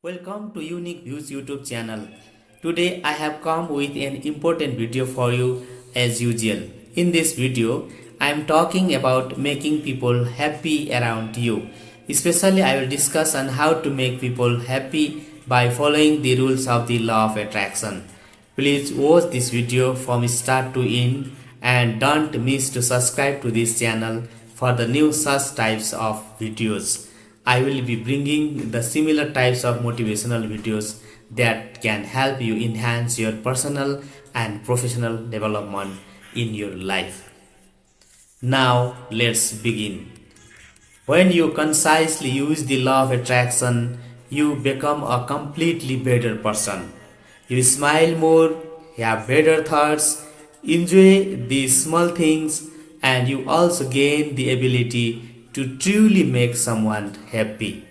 Welcome to Unique Views YouTube channel. Today I have come with an important video for you as usual. In this video, I am talking about making people happy around you. Especially I will discuss on how to make people happy by following the rules of the law of attraction. Please watch this video from start to end and don't miss to subscribe to this channel for the new such types of videos. I will be bringing the similar types of motivational videos that can help you enhance your personal and professional development in your life. Now let's begin. When you concisely use the law of attraction, you become a completely better person. You smile more, have better thoughts, enjoy these small things, and you also gain the ability to truly make someone happy.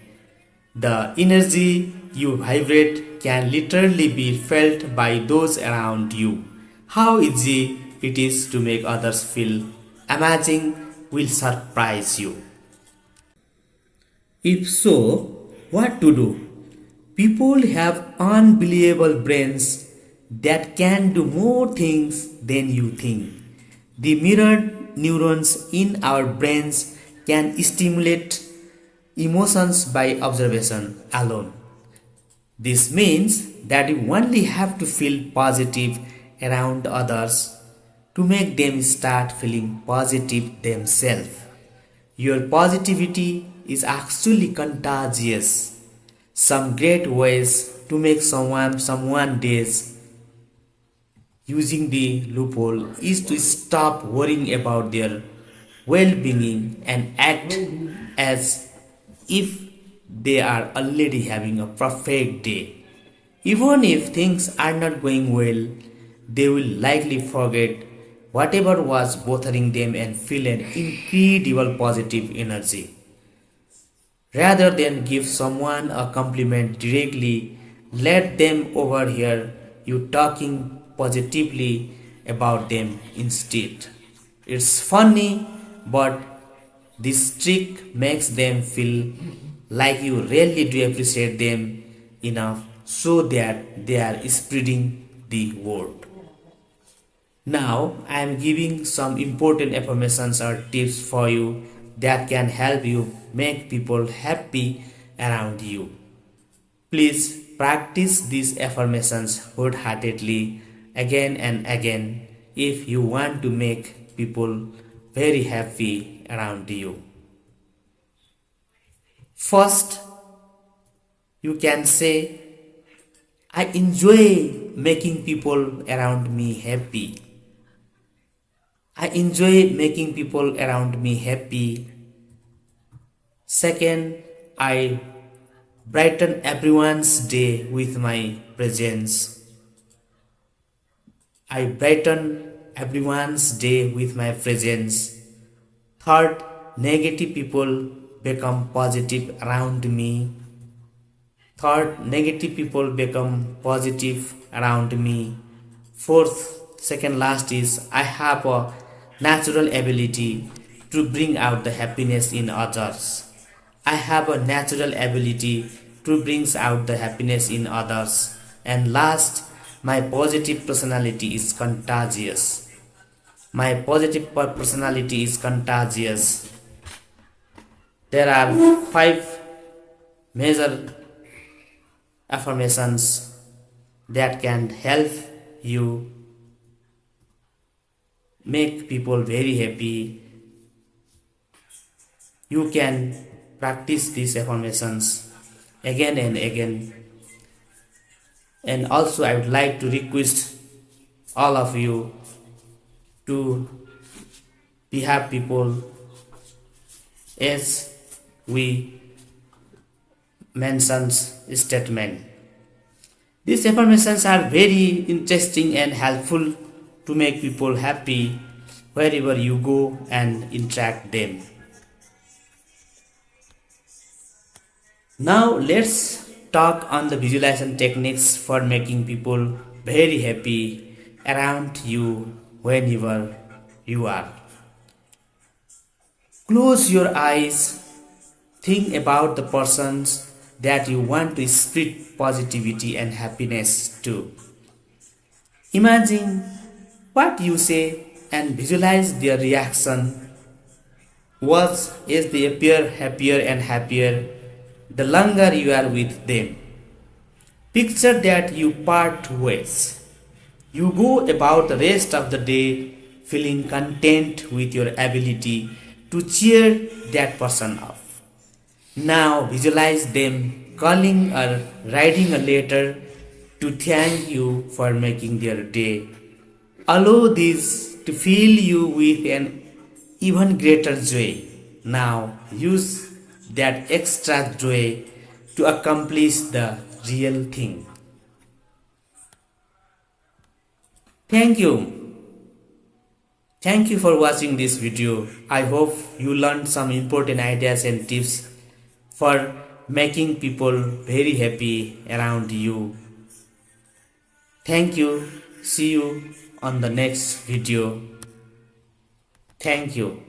The energy you vibrate can literally be felt by those around you. How easy it is to make others feel amazing will surprise you. If so, what to do? People have unbelievable brains that can do more things than you think. The mirrored neurons in our brains can stimulate emotions by observation alone. This means that you only have to feel positive around others to make them start feeling positive themselves. Your positivity is actually contagious. Some great ways to make someone days using the loophole is to stop worrying about their well-being and act as if they are already having a perfect day. Even if things are not going well, they will likely forget whatever was bothering them and feel an incredible positive energy. Rather than give someone a compliment directly, let them overhear you talking positively about them instead. It's funny, but this trick makes them feel like you really do appreciate them enough so that they are spreading the word. Now, I am giving some important affirmations or tips for you that can help you make people happy around you. Please practice these affirmations wholeheartedly again and again if you want to make people very happy around you. First, you can say, I enjoy making people around me happy. I enjoy making people around me happy. Second, I brighten everyone's day with my presence. I brighten everyone's day with my presence. Third, negative people become positive around me. Third, negative people become positive around me. Fourth, second last is I have a natural ability to bring out the happiness in others. I have a natural ability to bring out the happiness in others. And last, my positive personality is contagious. My positive personality is contagious. There are 5 major affirmations that can help you make people very happy. You can practice these affirmations again and again. And also, I would like to request all of you to behave people as we mentioned statement. These affirmations are very interesting and helpful to make people happy wherever you go and interact them. Now let's talk on the visualization techniques for making people very happy around you whenever you are. Close your eyes, think about the persons that you want to spread positivity and happiness to. Imagine what you say and visualize their reaction. Watch as they appear happier and happier the longer you are with them. Picture that you part ways. You go about the rest of the day feeling content with your ability to cheer that person up. Now visualize them calling or writing a letter to thank you for making their day. Allow this to fill you with an even greater joy. Now use that extra joy to accomplish the real thing. Thank you. Thank you for watching this video. I hope you learned some important ideas and tips for making people very happy around you. Thank you. See you on the next video. Thank you.